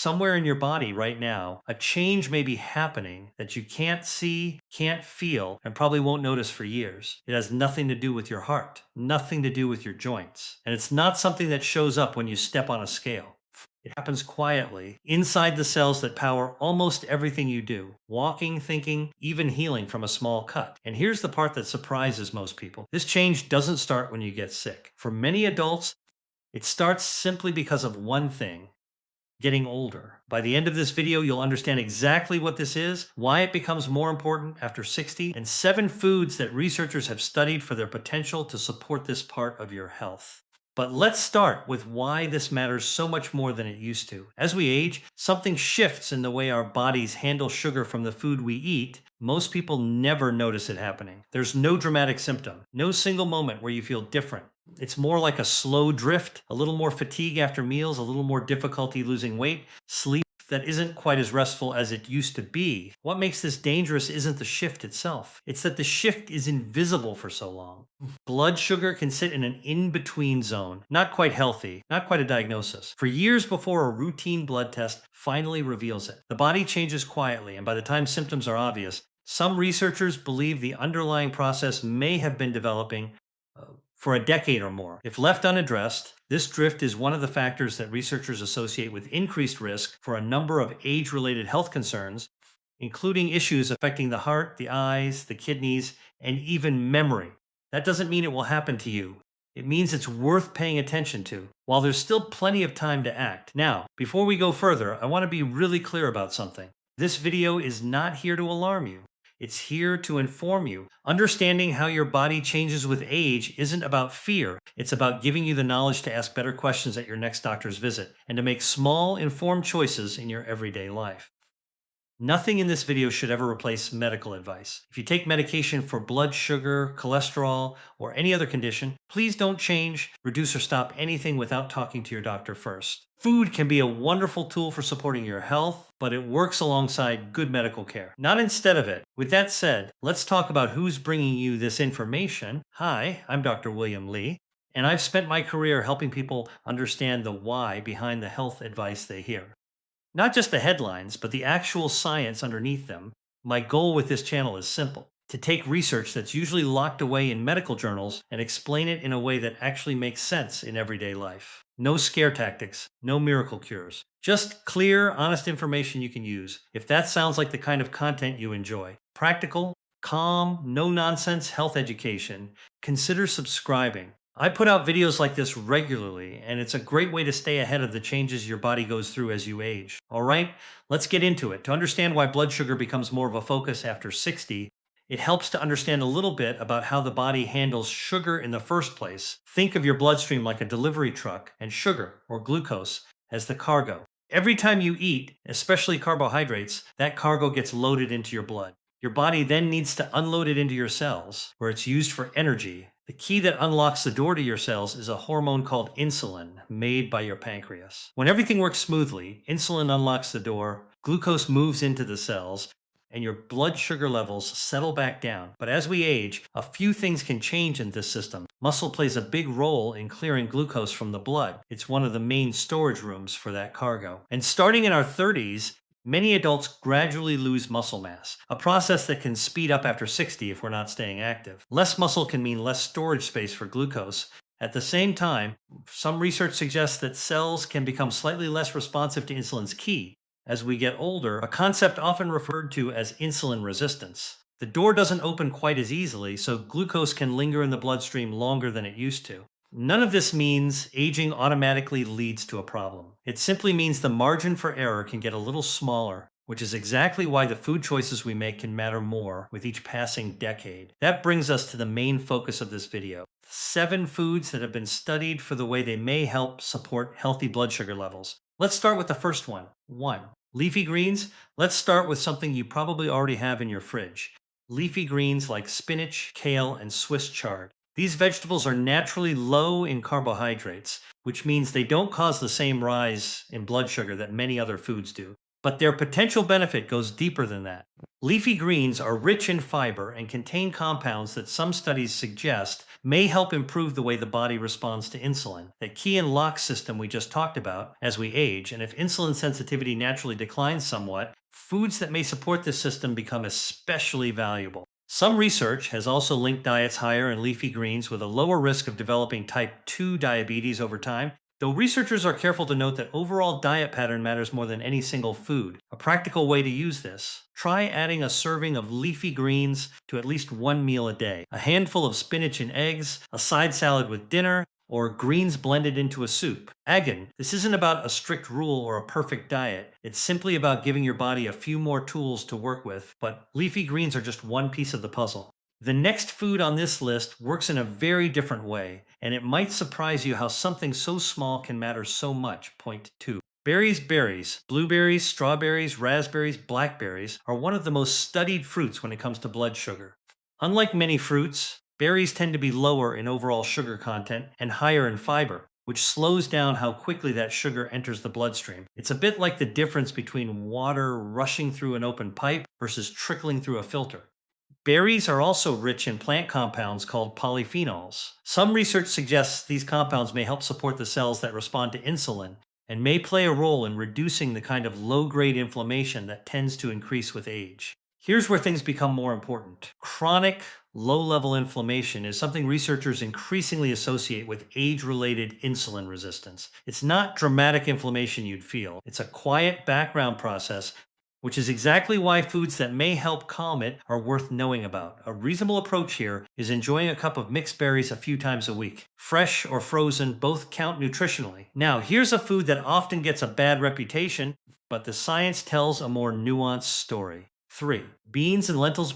somewhere in your body right now, a change may be happening that you can't see, can't feel, and probably won't notice for years. It has nothing to do with your heart, nothing to do with your joints. And it's not something that shows up when you step on a scale. It happens quietly inside the cells that power almost everything you do walking, thinking, even healing from a small cut. And here's the part that surprises most people this change doesn't start when you get sick. For many adults, it starts simply because of one thing getting older. By the end of this video, you'll understand exactly what this is, why it becomes more important after 60, and 7 foods that researchers have studied for their potential to support this part of your health. But let's start with why this matters so much more than it used to. As we age, something shifts in the way our bodies handle sugar from the food we eat. Most people never notice it happening. There's no dramatic symptom, no single moment where you feel different. It's more like a slow drift, a little more fatigue after meals, a little more difficulty losing weight, sleep that isn't quite as restful as it used to be. What makes this dangerous isn't the shift itself. It's that the shift is invisible for so long. Blood sugar can sit in an in-between zone, not quite healthy, not quite a diagnosis, for years before a routine blood test finally reveals it. The body changes quietly, and by the time symptoms are obvious, some researchers believe the underlying process may have been developing for a decade or more. If left unaddressed, this drift is one of the factors that researchers associate with increased risk for a number of age-related health concerns, including issues affecting the heart, the eyes, the kidneys, and even memory. That doesn't mean it will happen to you. It means it's worth paying attention to, while there's still plenty of time to act. Now, before we go further, I want to be really clear about something. This video is not here to alarm you. It's here to inform you. Understanding how your body changes with age isn't about fear. It's about giving you the knowledge to ask better questions at your next doctor's visit and to make small, informed choices in your everyday life. Nothing in this video should ever replace medical advice. If you take medication for blood sugar, cholesterol, or any other condition, please don't change, reduce, or stop anything without talking to your doctor first. Food can be a wonderful tool for supporting your health, but it works alongside good medical care, not instead of it. With that said, let's talk about who's bringing you this information. Hi, I'm Dr. William Lee, and I've spent my career helping people understand the why behind the health advice they hear. Not just the headlines, but the actual science underneath them. My goal with this channel is simple: to take research that's usually locked away in medical journals and explain it in a way that actually makes sense in everyday life. No scare tactics, no miracle cures. Just clear, honest information you can use. If that sounds like the kind of content you enjoy, practical, calm, no-nonsense health education, consider subscribing. I put out videos like this regularly, and it's a great way to stay ahead of the changes your body goes through as you age. All right, let's get into it. To understand why blood sugar becomes more of a focus after 60, it helps to understand a little bit about how the body handles sugar in the first place. Think of your bloodstream like a delivery truck and sugar, or glucose, as the cargo. Every time you eat, especially carbohydrates, that cargo gets loaded into your blood. Your body then needs to unload it into your cells, where it's used for energy. The key that unlocks the door to your cells is a hormone called insulin, made by your pancreas. When everything works smoothly, insulin unlocks the door, glucose moves into the cells, and your blood sugar levels settle back down. But as we age, a few things can change in this system. Muscle plays a big role in clearing glucose from the blood. It's one of the main storage rooms for that cargo. And starting in our 30s, many adults gradually lose muscle mass, a process that can speed up after 60 if we're not staying active. Less muscle can mean less storage space for glucose. At the same time, some research suggests that cells can become slightly less responsive to insulin's key. As we get older, a concept often referred to as insulin resistance. The door doesn't open quite as easily, so glucose can linger in the bloodstream longer than it used to. None of this means aging automatically leads to a problem. It simply means the margin for error can get a little smaller, which is exactly why the food choices we make can matter more with each passing decade. That brings us to the main focus of this video: 7 foods that have been studied for the way they may help support healthy blood sugar levels. Let's start with the first one. 1. Leafy greens. Let's start with something you probably already have in your fridge. Leafy greens like spinach, kale, and Swiss chard. These vegetables are naturally low in carbohydrates, which means they don't cause the same rise in blood sugar that many other foods do. But their potential benefit goes deeper than that. Leafy greens are rich in fiber and contain compounds that some studies suggest may help improve the way the body responds to insulin. That key and lock system we just talked about as we age, and if insulin sensitivity naturally declines somewhat, foods that may support this system become especially valuable. Some research has also linked diets higher in leafy greens with a lower risk of developing type 2 diabetes over time, though researchers are careful to note that overall diet pattern matters more than any single food. A practical way to use this: try adding a serving of leafy greens to at least one meal a day. A handful of spinach and eggs, a side salad with dinner, or greens blended into a soup. Again, this isn't about a strict rule or a perfect diet. It's simply about giving your body a few more tools to work with, but leafy greens are just one piece of the puzzle. The next food on this list works in a very different way, and it might surprise you how something so small can matter so much. Point 2. Berries, blueberries, strawberries, raspberries, blackberries are one of the most studied fruits when it comes to blood sugar. Unlike many fruits, berries tend to be lower in overall sugar content and higher in fiber, which slows down how quickly that sugar enters the bloodstream. It's a bit like the difference between water rushing through an open pipe versus trickling through a filter. Berries are also rich in plant compounds called polyphenols. Some research suggests these compounds may help support the cells that respond to insulin and may play a role in reducing the kind of low-grade inflammation that tends to increase with age. Here's where things become more important. Chronic, low-level inflammation is something researchers increasingly associate with age-related insulin resistance. It's not dramatic inflammation you'd feel. It's a quiet background process, which is exactly why foods that may help calm it are worth knowing about. A reasonable approach here is enjoying a cup of mixed berries a few times a week. Fresh or frozen both count nutritionally. Now, here's a food that often gets a bad reputation, but the science tells a more nuanced story. 3. Beans and lentils.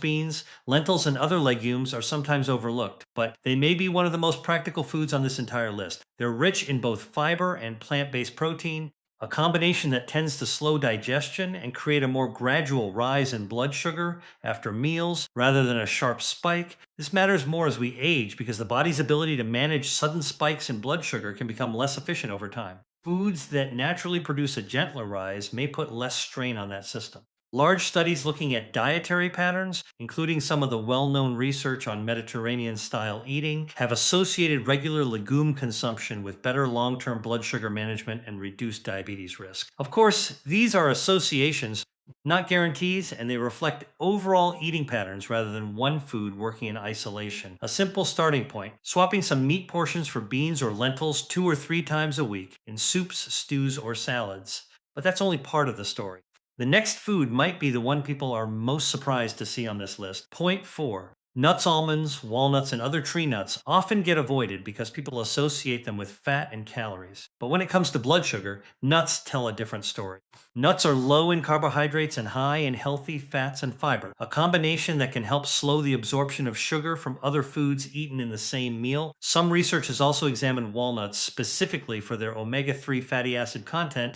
Lentils and other legumes are sometimes overlooked, but they may be one of the most practical foods on this entire list. They're rich in both fiber and plant-based protein, a combination that tends to slow digestion and create a more gradual rise in blood sugar after meals rather than a sharp spike. This matters more as we age because the body's ability to manage sudden spikes in blood sugar can become less efficient over time. Foods that naturally produce a gentler rise may put less strain on that system. Large studies looking at dietary patterns, including some of the well-known research on Mediterranean-style eating, have associated regular legume consumption with better long-term blood sugar management and reduced diabetes risk. Of course, these are associations, not guarantees, and they reflect overall eating patterns rather than one food working in isolation. A simple starting point: swapping some meat portions for beans or lentils 2 or 3 times a week in soups, stews, or salads. But that's only part of the story. The next food might be the one people are most surprised to see on this list. Point 4. Nuts, almonds, walnuts, and other tree nuts often get avoided because people associate them with fat and calories. But when it comes to blood sugar, nuts tell a different story. Nuts are low in carbohydrates and high in healthy fats and fiber, a combination that can help slow the absorption of sugar from other foods eaten in the same meal. Some research has also examined walnuts specifically for their omega-3 fatty acid content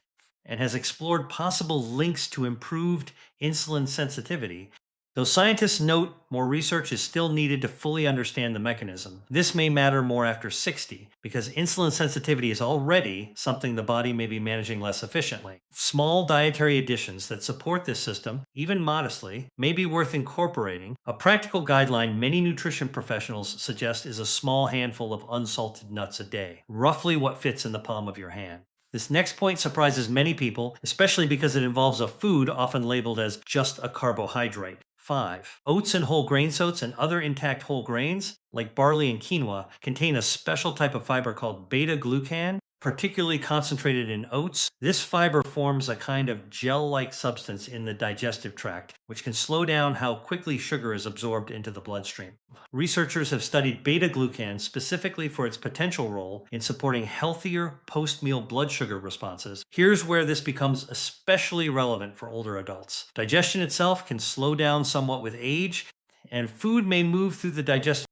and has explored possible links to improved insulin sensitivity. Though scientists note more research is still needed to fully understand the mechanism, this may matter more after 60 because insulin sensitivity is already something the body may be managing less efficiently. Small dietary additions that support this system, even modestly, may be worth incorporating. A practical guideline many nutrition professionals suggest is a small handful of unsalted nuts a day, roughly what fits in the palm of your hand. This next point surprises many people, especially because it involves a food often labeled as just a carbohydrate. 5. Oats and whole grain oats and other intact whole grains, like barley and quinoa, contain a special type of fiber called beta-glucan, particularly concentrated in oats. This fiber forms a kind of gel-like substance in the digestive tract, which can slow down how quickly sugar is absorbed into the bloodstream. Researchers have studied beta-glucan specifically for its potential role in supporting healthier post-meal blood sugar responses. Here's where this becomes especially relevant for older adults. Digestion itself can slow down somewhat with age, and food may move through the digestive